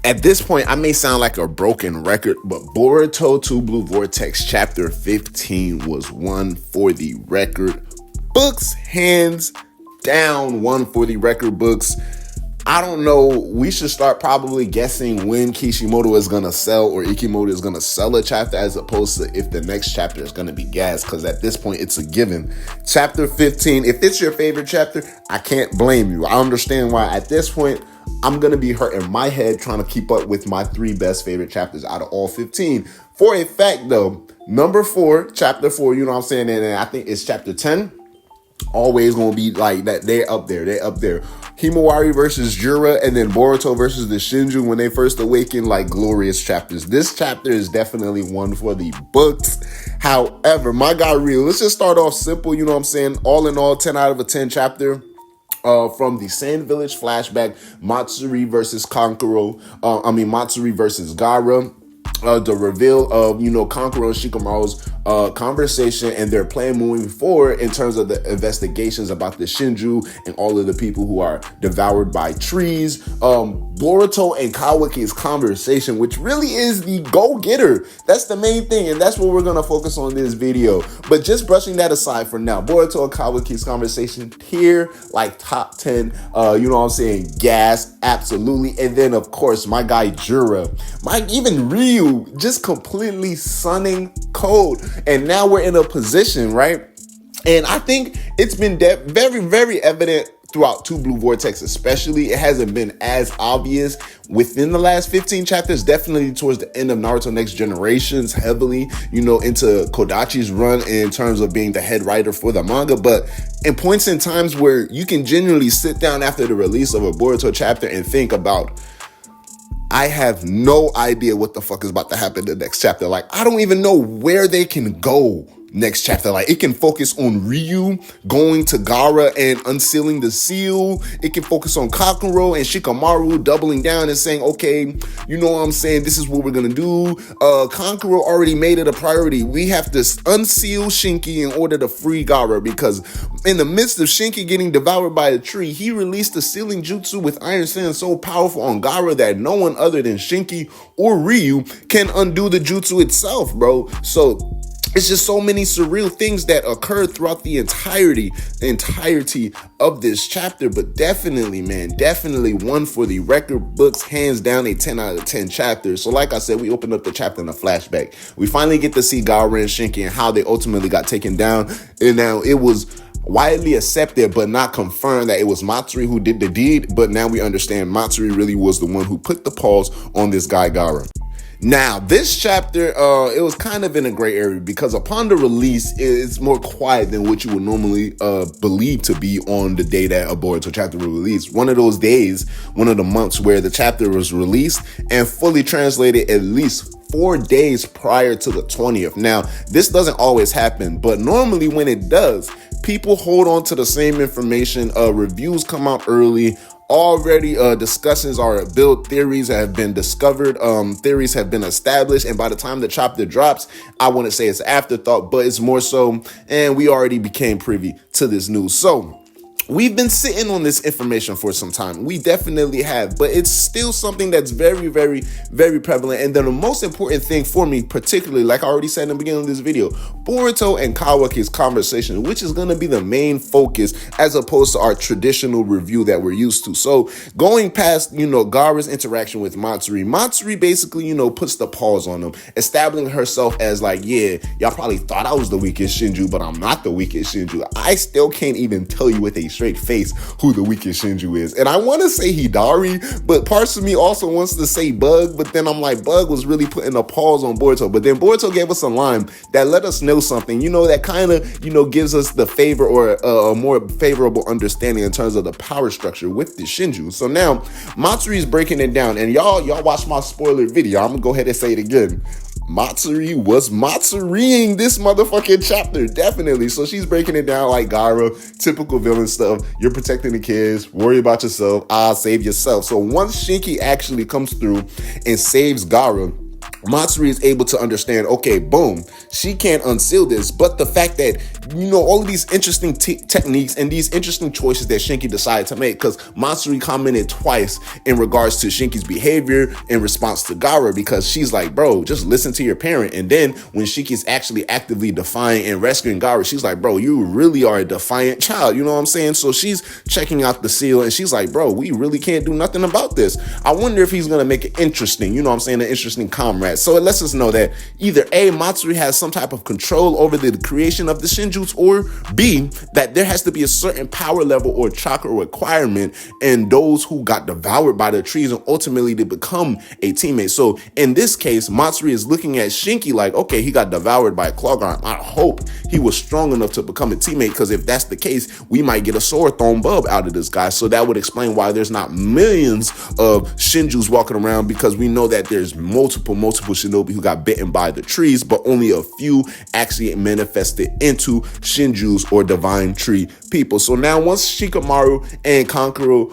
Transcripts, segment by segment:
At this point, I may sound like a broken record, but Boruto 2 Blue Vortex Chapter 15 was one for the record books. Hands down, one for the record books. I don't know. We should start probably guessing when Kishimoto is going to sell or Ikimoto is going to sell a chapter as opposed to if the next chapter is going to be gas, because at this point, it's a given. Chapter 15, if it's your favorite chapter, I can't blame you. I understand why at this point, I'm going to be hurting my head trying to keep up with my 3 best favorite chapters out of all 15. For a fact, though, number 4, chapter 4, you know what I'm saying? And I think it's chapter 10. Always going to be like that. They're up there. Himawari versus Jura, and then Boruto versus the Shinju when they first awaken, like glorious chapters. This chapter is definitely one for the books. However, my guy Real, let's just start off simple, you know what I'm saying? All in all, 10 out of a 10 chapter. From the Sand Village flashback, Matsuri versus Matsuri versus Gaara. The reveal of, Kankuro and Shikamaru's conversation and their plan moving forward in terms of the investigations about the Shinju and all of the people who are devoured by trees. Boruto and Kawaki's conversation, which really is the go-getter. That's the main thing, and that's what we're going to focus on this video. But just brushing that aside for now, Boruto and Kawaki's conversation here, like top 10, you know what I'm saying, gas, absolutely. And then, of course, my guy Jura, even Ryu, just completely sunning code. And now we're in a position, right? And I think it's been very, very evident throughout 2 Blue Vortex especially. It hasn't been as obvious within the last 15 chapters, definitely towards the end of Naruto Next Generations, heavily, into Kodachi's run in terms of being the head writer for the manga. But in points in times where you can genuinely sit down after the release of a Boruto chapter and think about, I have no idea what the fuck is about to happen in the next chapter. Like, I don't even know where they can go next chapter. Like, it can focus on Ryu going to Gaara and unsealing the seal. It can focus on Kankuro and Shikamaru doubling down and saying, okay, you know what I'm saying, this is what we're gonna do. Kankuro already made it a priority. We have to unseal Shinki in order to free Gaara, because in the midst of Shinki getting devoured by a tree, he released the sealing jutsu with Iron Sand so powerful on Gaara that no one other than Shinki or Ryu can undo the jutsu itself, bro. So it's just so many surreal things that occurred throughout the entirety of this chapter. But definitely, man, definitely one for the record books, hands down a 10 out of 10 chapters. So like I said, we opened up the chapter in a flashback. We finally get to see Gaara and Shinki and how they ultimately got taken down. And now it was widely accepted but not confirmed that it was Matsuri who did the deed. But now we understand Matsuri really was the one who put the pause on this guy Gaara. Now, this chapter, it was kind of in a gray area because upon the release, it's more quiet than what you would normally believe to be on the day that a Boruto chapter was released. One of those days, one of the months where the chapter was released and fully translated at least 4 days prior to the 20th. Now, this doesn't always happen, but normally when it does, people hold on to the same information. Reviews come out early. Already discussions are built, theories have been discovered, theories have been established, and by the time the chapter drops, I wouldn't say it's afterthought, but it's more so, and we already became privy to this news. So we've been sitting on this information for some time. We definitely have, but it's still something that's very, very, very prevalent. And then the most important thing for me, particularly, like I already said in the beginning of this video, Boruto and Kawaki's conversation, which is going to be the main focus as opposed to our traditional review that we're used to. So going past, Gaara's interaction with Matsuri basically, puts the pause on them, establishing herself as like, yeah, y'all probably thought I was the weakest Shinju, but I'm not the weakest Shinju. I still can't even tell you with a straight face who the weakest Shinju is. And I want to say Hidari, but parts of me also wants to say Bug, but then I'm like, Bug was really putting a pause on Boruto. But then Boruto gave us a line that let us know something, that kind of, gives us the favor or a more favorable understanding in terms of the power structure with the Shinju. So now Matsuri is breaking it down, and y'all watch my spoiler video. I'm gonna go ahead and say it again. Matsuri was Matsuring this motherfucking chapter, definitely. So she's breaking it down like Gaara, typical villain stuff. You're protecting the kids, worry about yourself, save yourself. So once Shinki actually comes through and saves Gaara, Matsuri is able to understand, okay, boom, she can't unseal this, but the fact that all of these interesting techniques and these interesting choices that Shinki decided to make, because Matsuri commented twice in regards to Shinki's behavior in response to Gaara, because she's like, bro, just listen to your parent. And then when Shinki's actually actively defying and rescuing Gaara, she's like, bro, you really are a defiant child, you know what I'm saying? So she's checking out the seal and she's like, bro, we really can't do nothing about this. I wonder if he's gonna make it interesting, you know what I'm saying, an interesting comrade. So it lets us know that either A, Matsuri has some type of control over the creation of the Shinjus, or B, that there has to be a certain power level or chakra requirement in those who got devoured by the trees and ultimately to become a teammate. So in this case, Matsuri is looking at Shinki like, okay, he got devoured by a Clawgarn. I hope he was strong enough to become a teammate, because if that's the case, we might get a sword thrown bub out of this guy. So that would explain why there's not millions of Shinjus walking around, because we know that there's multiple shinobi who got bitten by the trees, but only a few actually manifested into Shinjus or divine tree people. So now once Shikamaru and Kankuro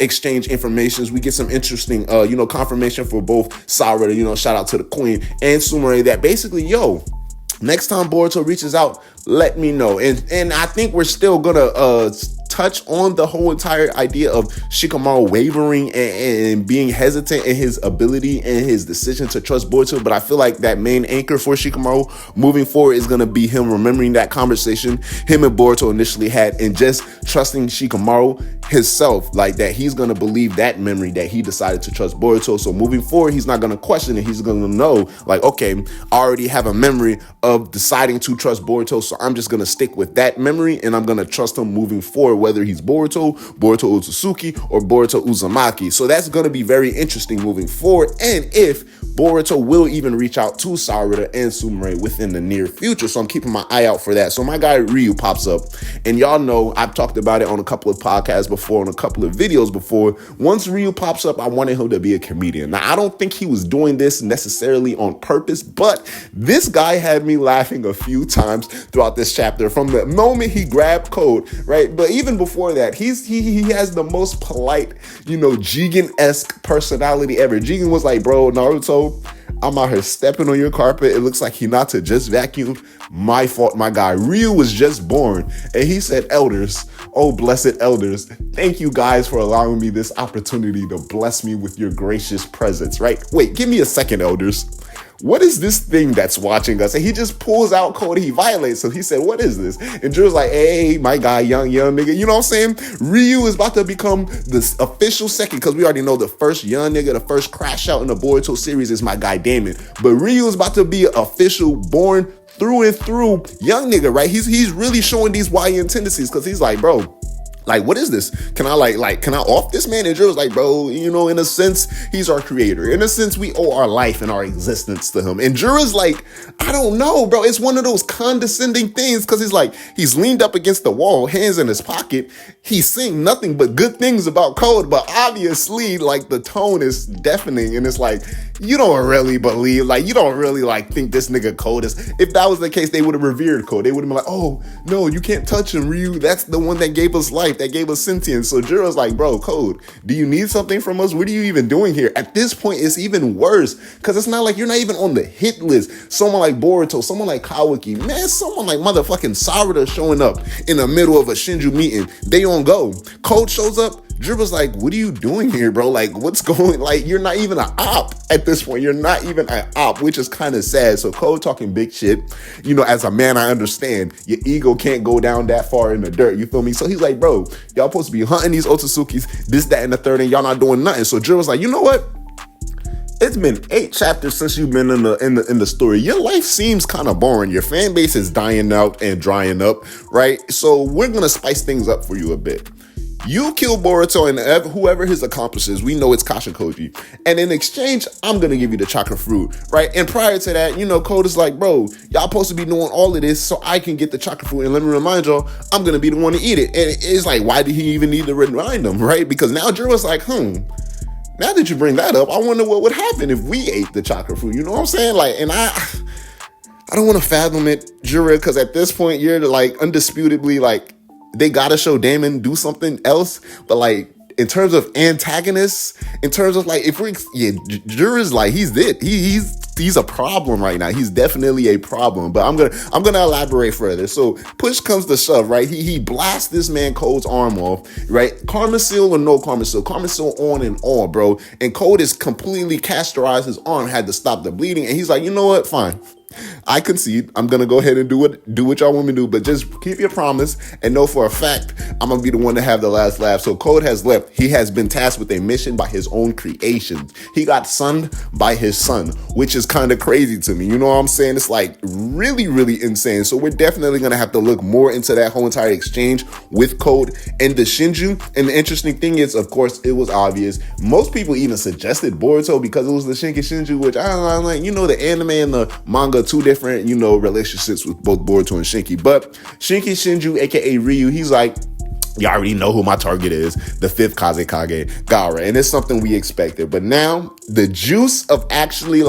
exchange informations, we get some interesting confirmation for both Sarada, shout out to the queen, and Sumire, that basically, next time Boruto reaches out, let me know. And I think we're still gonna touch on the whole entire idea of Shikamaru wavering and being hesitant in his ability and his decision to trust Boruto. But I feel like that main anchor for Shikamaru moving forward is going to be him remembering that conversation him and Boruto initially had, and just trusting Shikamaru himself, like that he's going to believe that memory that he decided to trust Boruto. So moving forward, he's not going to question it. He's going to know, like, okay, I already have a memory of deciding to trust Boruto, so I'm just going to stick with that memory and I'm going to trust him moving forward, whether he's Boruto Otsutsuki, or Boruto Uzumaki. So that's going to be very interesting moving forward, and if Boruto will even reach out to Sarada and Sumire within the near future. So I'm keeping my eye out for that. So my guy Ryu pops up, and y'all know I've talked about it on a couple of podcasts before, on a couple of videos before. Once Ryu pops up, I wanted him to be a comedian. Now, I don't think he was doing this necessarily on purpose, but this guy had me laughing a few times throughout this chapter from the moment he grabbed Code, right? But even before that, he has the most polite, Jigen-esque personality ever. Jigen was like, bro, Naruto, I'm out here stepping on your carpet. It looks like Hinata just vacuumed. My fault, my guy. Ryu was just born, and he said, elders, oh blessed elders, thank you guys for allowing me this opportunity to bless me with your gracious presence, right? Wait, give me a second, elders. What is this thing that's watching us? And he just pulls out Code, he violates. So he said, what is this? And Drew's like, hey, my guy, young nigga. You know what I'm saying? Ryu is about to become the official second, because we already know the first young nigga, the first crash out in the Boruto series is my guy Damon. But Ryu is about to be official, born through and through young nigga, right? He's really showing these YN tendencies, because he's like, bro, like, what is this? Can I can I off this man? And Joe's like, bro, in a sense, he's our creator. In a sense, we owe our life and our existence to him. And Jura's like, I don't know, bro. It's one of those condescending things, because he's leaned up against the wall, hands in his pocket. He's saying nothing but good things about Code, but obviously, the tone is deafening, and it's like, you don't really believe, you don't really, think this nigga Code is. If that was the case, they would have revered Code. They would have been like, oh, no, you can't touch him, Ryu. That's the one that gave us life, that gave us sentience. So Jiro's like, bro, Code, do you need something from us? What are you even doing here? At this point, it's even worse, because it's not like you're not even on the hit list. Someone like Boruto, someone like Kawaki, man, someone like motherfucking Sarada showing up in the middle of a Shinju meeting. They on go. Code shows up. Dribble's like, what are you doing here, bro? What's going, you're not even an op at this point. You're not even an op, which is kind of sad. So Code talking big shit. As a man, I understand your ego can't go down that far in the dirt. You feel me? So he's like, bro, y'all supposed to be hunting these Otsutsuki's, this, that, and the third, and y'all not doing nothing. So Dribble's like, you know what? It's been 8 chapters since you've been in the story. Your life seems kind of boring. Your fan base is dying out and drying up, right? So we're going to spice things up for you a bit. You kill Boruto and whoever his accomplices, we know it's Kashikoji. And in exchange, I'm going to give you the chakra fruit, right? And prior to that, Code is like, bro, y'all supposed to be doing all of this so I can get the chakra fruit. And let me remind y'all, I'm going to be the one to eat it. And it's like, why did he even need to remind them, right? Because now Jiro's like, now that you bring that up, I wonder what would happen if we ate the chakra fruit. You know what I'm saying? And I don't want to fathom it, Jira, because at this point, you're undisputably they gotta show Damon do something else, but in terms of antagonists, in terms of if we're Jura's he's it. He's he's a problem right now. He's definitely a problem. But I'm gonna elaborate further. So push comes to shove, right? He blasts this man Code's arm off, right? Karma Seal or no Karma Seal on and on, bro. And Code is completely castorized. His arm had to stop the bleeding, and he's like, you know what? Fine. I concede. I'm gonna go ahead and do what y'all want me to do, but just keep your promise and know for a fact I'm gonna be the one to have the last laugh. So Code has left. He has been tasked with a mission by his own creations. He got sunned by his son, which is kind of crazy to me. You know what I'm saying? It's like really, really insane. So we're definitely gonna have to look more into that whole entire exchange with Code and the Shinju. And the interesting thing is, of course, it was obvious. Most people even suggested Boruto because it was the Shinju, which I'm like, the anime and the manga, two different, relationships with both Boruto and Shinki. But Shinju, aka Ryu, he's like, you already know who my target is, the 5th Kazekage, Gaara. And it's something we expected. But now, the juice of actually,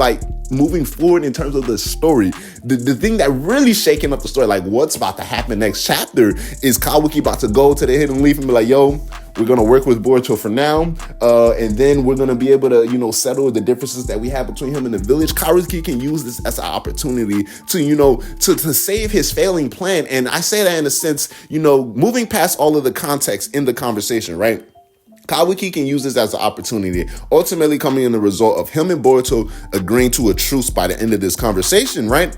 moving forward in terms of the story, the thing that really shaking up the story, what's about to happen next chapter, is Kawaki about to go to the Hidden Leaf and be like, yo, we're going to work with Boruto for now, and then we're going to be able to, settle the differences that we have between him and the village. Kawaki can use this as an opportunity to, to save his failing plan. And I say that in a sense, moving past all of the context in the conversation, right? Kawaki can use this as an opportunity, ultimately coming in the result of him and Boruto agreeing to a truce by the end of this conversation, right?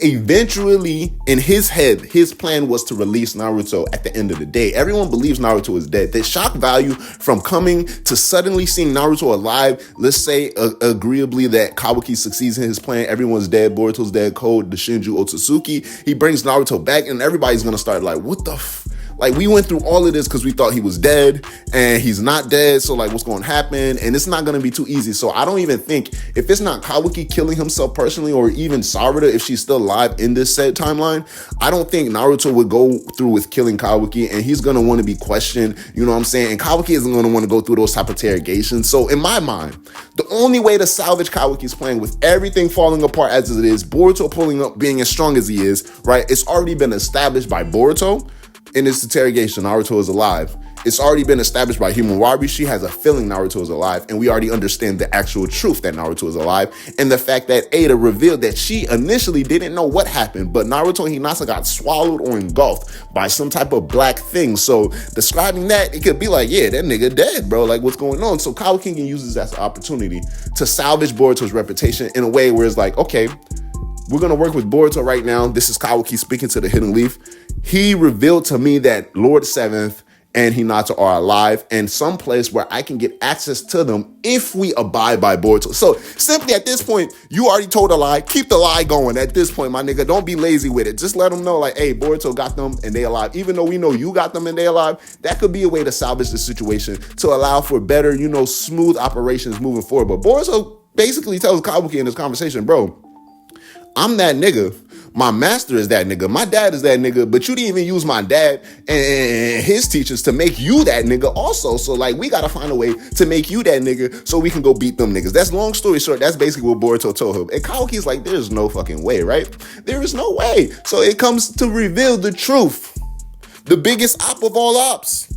Eventually, in his head, his plan was to release Naruto at the end of the day. Everyone believes Naruto is dead. The shock value from coming to suddenly seeing Naruto alive, let's say agreeably that Kawaki succeeds in his plan, everyone's dead, Boruto's dead, Code, the Shinju, Otsutsuki, he brings Naruto back, and everybody's gonna start what the we went through all of this because we thought he was dead, and he's not dead, so what's going to happen? And it's not going to be too easy. So I don't even think, if it's not Kawaki killing himself personally, or even Sarada, if she's still alive in this said timeline, I don't think Naruto would go through with killing Kawaki, and he's going to want to be questioned, you know what I'm saying? And Kawaki isn't going to want to go through those type of interrogations. So in my mind, the only way to salvage Kawaki's plan, with everything falling apart as it is, Boruto pulling up, being as strong as he is, right? It's already been established by Boruto in this interrogation, Naruto is alive. It's already been established by Himawari. She has a feeling Naruto is alive, and we already understand the actual truth that Naruto is alive, and the fact that Ada revealed that she initially didn't know what happened, but Naruto and Hinata got swallowed or engulfed by some type of black thing. So describing that, it could be yeah, that nigga dead, bro. What's going on? So Kawaki can use this as an opportunity to salvage Boruto's reputation in a way where it's okay, we're going to work with Boruto right now. This is Kawaki speaking to the Hidden Leaf. He revealed to me that Lord Seventh and Hinata are alive, and someplace where I can get access to them if we abide by Boruto. So simply at this point, you already told a lie. Keep the lie going at this point, my nigga. Don't be lazy with it. Just let them know hey, Boruto got them and they alive. Even though we know you got them and they alive, that could be a way to salvage the situation to allow for better, smooth operations moving forward. But Boruto basically tells Kawaki in this conversation, bro, I'm that nigga. My master is that nigga. My dad is that nigga. But you didn't even use my dad and his teachers to make you that nigga also. So we got to find a way to make you that nigga so we can go beat them niggas. That's long story short. That's basically what Boruto told him. And Kawaki's there's no fucking way, right? There is no way. So it comes to reveal the truth. The biggest op of all ops,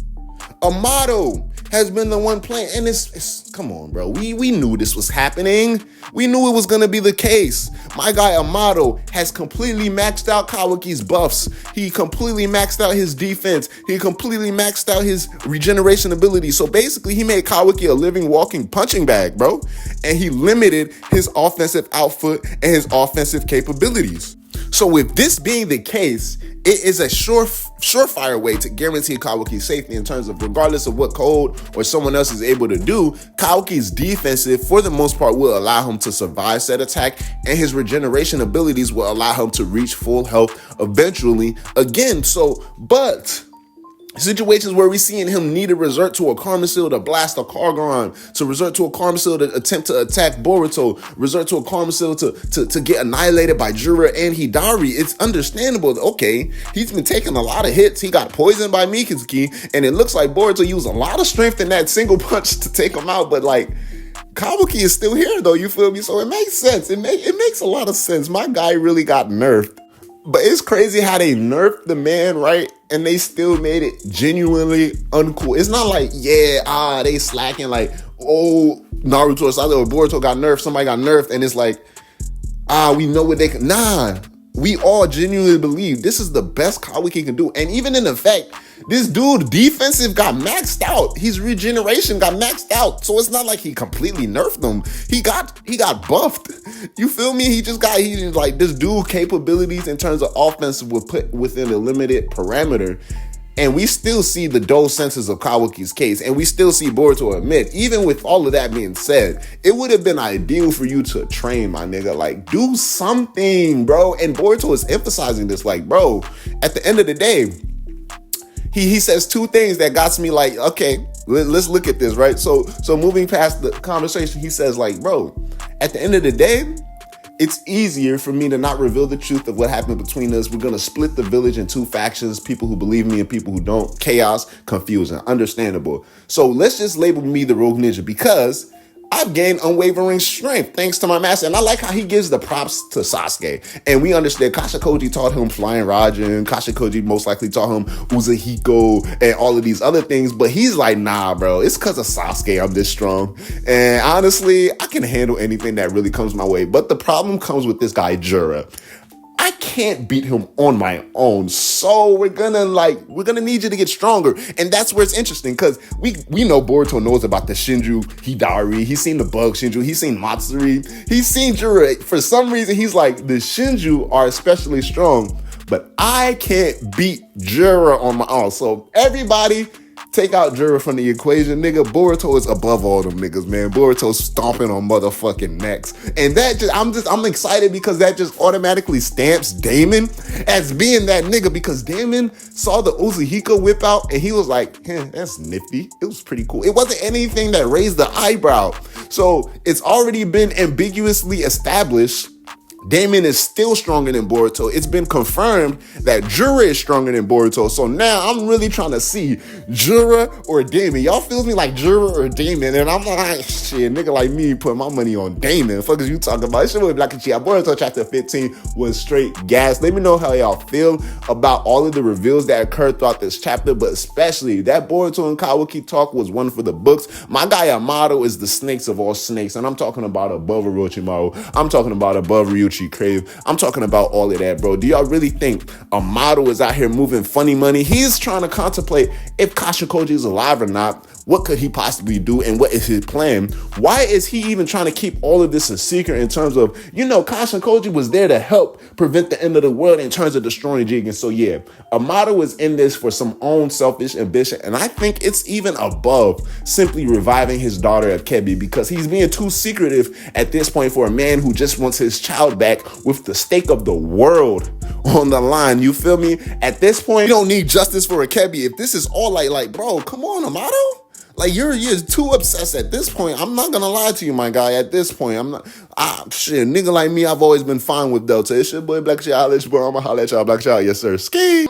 Amado, has been the one playing, and it's come on, bro. We knew this was happening. We knew it was gonna be the case. My guy Amado has completely maxed out Kawaki's buffs. He completely maxed out his defense. He completely maxed out his regeneration ability. So basically, he made Kawaki a living, walking punching bag, bro. And he limited his offensive output and his offensive capabilities. So with this being the case, it is a surefire way to guarantee Kawaki's safety in terms of, regardless of what Code or someone else is able to do, Kawaki's defensive, for the most part, will allow him to survive said attack, and his regeneration abilities will allow him to reach full health eventually again. So, but situations where we're seeing him need to resort to a Karma Seal to blast a Kargon, to resort to a Karma Seal to attempt to attack Boruto, resort to a Karma Seal to get annihilated by Jura and Hidari. It's understandable. Okay, he's been taking a lot of hits. He got poisoned by Mikuzuki, and it looks like Boruto used a lot of strength in that single punch to take him out, but Kawaki is still here though, you feel me? So it makes sense. It makes a lot of sense. My guy really got nerfed. But it's crazy how they nerfed the man, right? And they still made it genuinely uncool. It's not they slacking Naruto or Boruto got nerfed, somebody got nerfed, and it's we know what they can. Nah, we all genuinely believe this is the best Kawaki can do. And even in the fact, this dude defensive got maxed out. His regeneration got maxed out. So it's not like he completely nerfed him. He got buffed. You feel me? He just like this dude capabilities in terms of offense were put within a limited parameter. And we still see the dull senses of Kawaki's case. And we still see Boruto admit, even with all of that being said, it would have been ideal for you to train, my nigga. Like, do something, bro. And Boruto is emphasizing this. Like, bro, at the end of the day, he says two things that got me like, okay, let's look at this, right? So moving past the conversation, he says, like, bro, at the end of the day, it's easier for me to not reveal the truth of what happened between us. We're going to split the village in two factions, people who believe me and people who don't. Chaos, confusion, understandable. So let's just label me the rogue ninja because I've gained unwavering strength thanks to my master. And I like how he gives the props to Sasuke. And we understand Kashakoji taught him Flying Rajan. Kashakoji most likely taught him Uzahiko and all of these other things. But he's like, nah, bro, it's because of Sasuke I'm this strong. And honestly, I can handle anything that really comes my way. But the problem comes with this guy, Jura. I can't beat him on my own. So we're gonna need you to get stronger. And that's where it's interesting because we know Boruto knows about the Shinju Hidari. He's seen the bug Shinju. He's seen Matsuri. He's seen Jura. For some reason, he's like, the Shinju are especially strong, but I can't beat Jura on my own. So everybody, take out Jura from the equation, nigga. Boruto is above all them niggas, man. Boruto's stomping on motherfucking necks. And that I'm excited because that just automatically stamps Damon as being that nigga because Damon saw the Uzahiko whip out and he was like, that's nifty. It was pretty cool. It wasn't anything that raised the eyebrow. So it's already been ambiguously established Damon is still stronger than Boruto. It's been confirmed that Jura is stronger than Boruto. So now I'm really trying to see Jura or Damon. Y'all feels me like Jura or Damon. And I'm like, shit, nigga like me put my money on Damon. Fuck is you talking about? It should be Black and Chia. Boruto chapter 15 was straight gas. Let me know how y'all feel about all of the reveals that occurred throughout this chapter, but especially that Boruto and Kawaki talk was one for the books. My guy Amado is the snakes of all snakes. And I'm talking about above Orochimaru. I'm talking about above Ryuchi Crave. I'm talking about all of that, bro. Do y'all really think Amado is out here moving funny money? He's trying to contemplate if Kashakoji is alive or not. What could he possibly do and what is his plan? Why is he even trying to keep all of this a secret in terms of, Kashakoji was there to help prevent the end of the world in terms of destroying Jigen. So yeah, Amado is in this for some own selfish ambition. And I think it's even above simply reviving his daughter Akebi because he's being too secretive at this point for a man who just wants his child back with the stake of the world on the line. You feel me? At this point, you don't need justice for Akebi. If this is all like, bro, come on, Amado. Like, you're too obsessed at this point. I'm not gonna lie to you, my guy. At this point, I'm not. Nigga like me, I've always been fine with Delta. It's your boy Black Child. I'll let you, bro. I'ma holler at y'all, Black Child. Yes, sir. Ski.